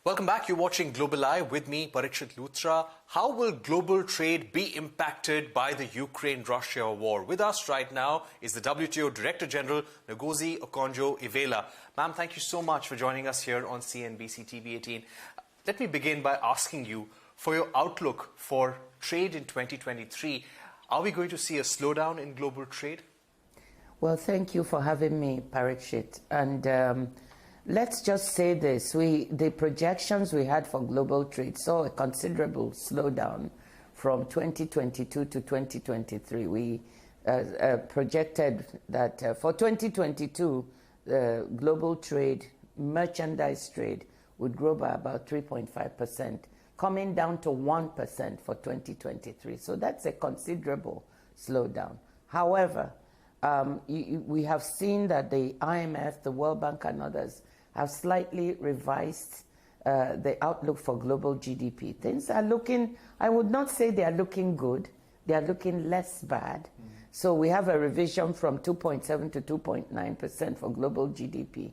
Welcome back. You're watching Global Eye with me, Parikshit Luthra. How will global trade be impacted by the Ukraine-Russia war? With us right now is the WTO Director General, Ngozi Okonjo-Iweala. Ma'am, thank you so much for joining us here on CNBC TV 18. Let me begin by asking you for your outlook for trade in 2023. Are we going to see a slowdown in global trade? Well, thank you for having me, Parikshit. And let's just say this. The projections we had for global trade saw a considerable slowdown from 2022 to 2023. We projected that for 2022, global trade, merchandise trade, would grow by about 3.5%, coming down to 1% for 2023. So that's a considerable slowdown. However, we have seen that the IMF, the World Bank, and others have slightly revised the outlook for global GDP. Things are looking, I would not say they are looking good, they are looking less bad. So we have a revision from 2.7 to 2.9% for global GDP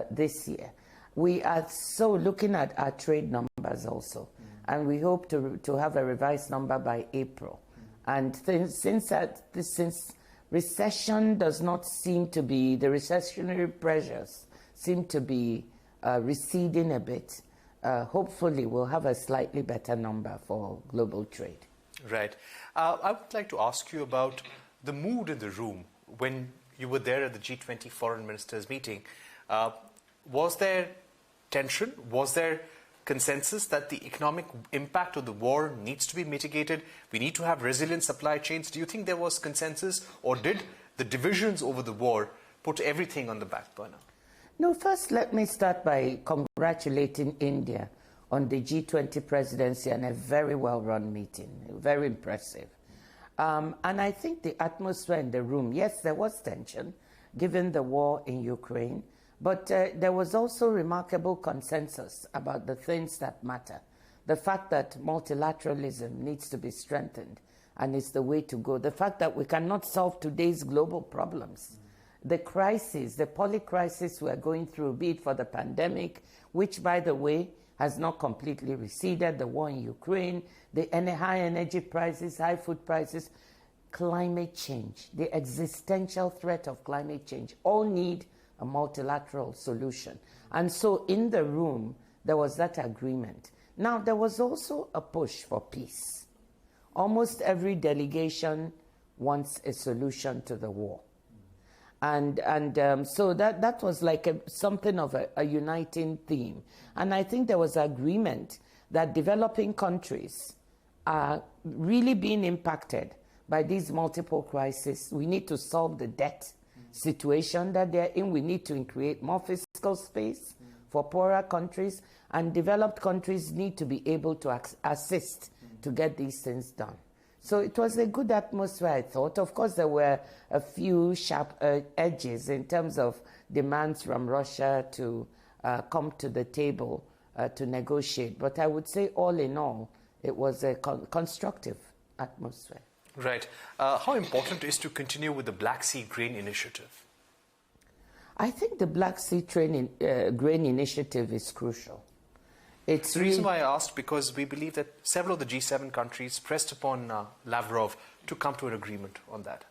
this year. We are so looking at our trade numbers also, and we hope to have a revised number by April. And since recession does not seem to be, the recessionary pressures seem to be receding a bit, hopefully we'll have a slightly better number for global trade. Right. I would like to ask you about the mood in the room when you were there at the G20 foreign ministers meeting. Was there tension? Was there consensus that the economic impact of the war needs to be mitigated? We need to have resilient supply chains. Do you think there was consensus, or did the divisions over the war put everything on the back burner? No, first let me start by congratulating India on the G20 presidency and a very well-run meeting, very impressive. And I think the atmosphere in the room, yes, there was tension given the war in Ukraine, but there was also remarkable consensus about the things that matter. The fact that multilateralism needs to be strengthened and is the way to go. The fact that we cannot solve today's global problems. The crisis, the poly-crisis we're going through, be it for the pandemic, which, by the way, has not completely receded, the war in Ukraine, the high energy prices, high food prices, climate change, the existential threat of climate change, all need a multilateral solution. And so in the room, there was that agreement. Now, there was also a push for peace. Almost every delegation wants a solution to the war. And so that was like something of a uniting theme. And I think there was agreement that developing countries are really being impacted by these multiple crises. We need to solve the debt situation that they're in. We need to create more fiscal space for poorer countries, and developed countries need to be able to assist to get these things done. So it was a good atmosphere, I thought. Of course, there were a few sharp edges in terms of demands from Russia to come to the table to negotiate. But I would say all in all, it was a constructive atmosphere. Right. How important is to continue with the Black Sea Grain Initiative? I think the Black Sea Grain Initiative is crucial. It's the reason why I asked, because we believe that several of the G7 countries pressed upon Lavrov to come to an agreement on that.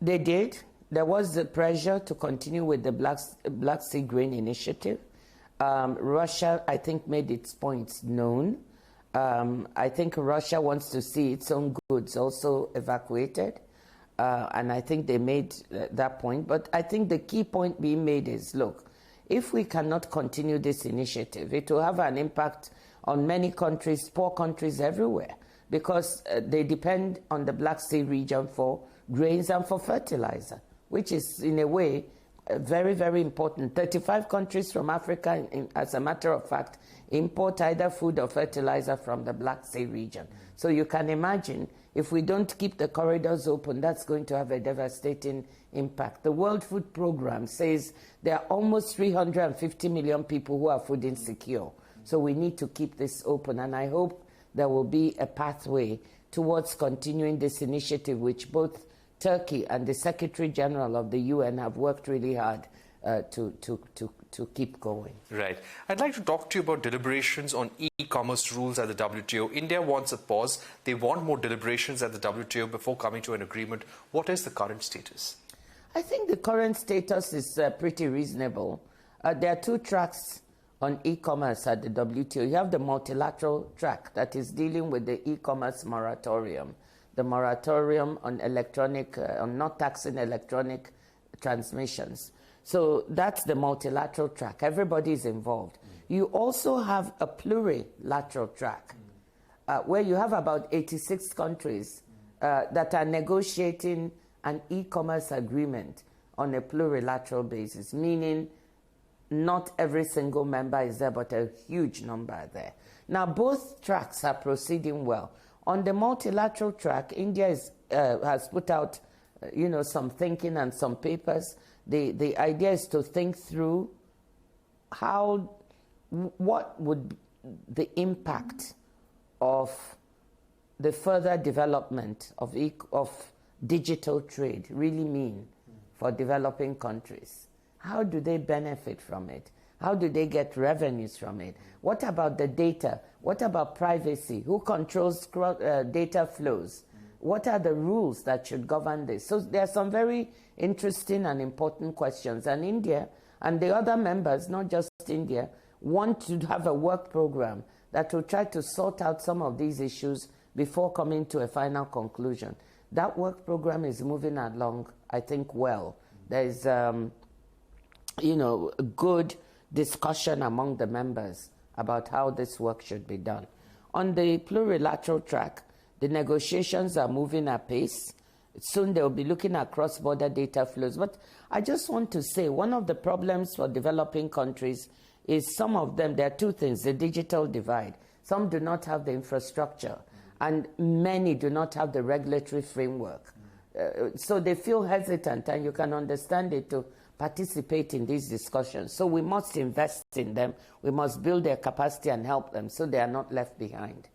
They did. There was the pressure to continue with the Black Sea Grain Initiative. Russia, I think, made its points known. I think Russia wants to see its own goods also evacuated. And I think they made that point. But I think the key point being made is, look, if we cannot continue this initiative, it will have an impact on many countries, poor countries everywhere, because they depend on the Black Sea region for grains and for fertilizer, which is, in a way, very, very important. 35 countries from Africa, as a matter of fact, import either food or fertilizer from the Black Sea region. So you can imagine, if we don't keep the corridors open, that's going to have a devastating impact. The World Food Programme says there are almost 350 million people who are food insecure. So we need to keep this open, and I hope there will be a pathway towards continuing this initiative, which both Turkey and the Secretary General of the UN have worked really hard to keep going. Right. I'd like to talk to you about deliberations on e-commerce rules at the WTO. India wants a pause. They want more deliberations at the WTO before coming to an agreement. What is the current status? I think the current status is pretty reasonable. There are two tracks on e-commerce at the WTO. You have the multilateral track that is dealing with the e-commerce moratorium, the moratorium on on not taxing electronic transmissions. So that's the multilateral track. Everybody is involved. You also have a plurilateral track where you have about 86 countries that are negotiating an e-commerce agreement on a plurilateral basis, meaning not every single member is there, but a huge number are there. Now, both tracks are proceeding well. On the multilateral track, India has put out, some thinking and some papers. The idea is to think through what would the impact of the further development of digital trade really mean for developing countries? How do they benefit from it? How do they get revenues from it? What about the data? What about privacy? Who controls data flows? What are the rules that should govern this? So there are some very interesting and important questions. And India and the other members, not just India, want to have a work program that will try to sort out some of these issues before coming to a final conclusion. That work program is moving along, I think, well. There's, a good discussion among the members about how this work should be done. On the plurilateral track, the negotiations are moving at pace. Soon they'll be looking at cross-border data flows. But I just want to say one of the problems for developing countries is some of them, there are two things: the digital divide. Some do not have the infrastructure, and many do not have the regulatory framework. So they feel hesitant, and you can understand it, to participate in these discussions. So we must invest in them. We must build their capacity and help them so they are not left behind.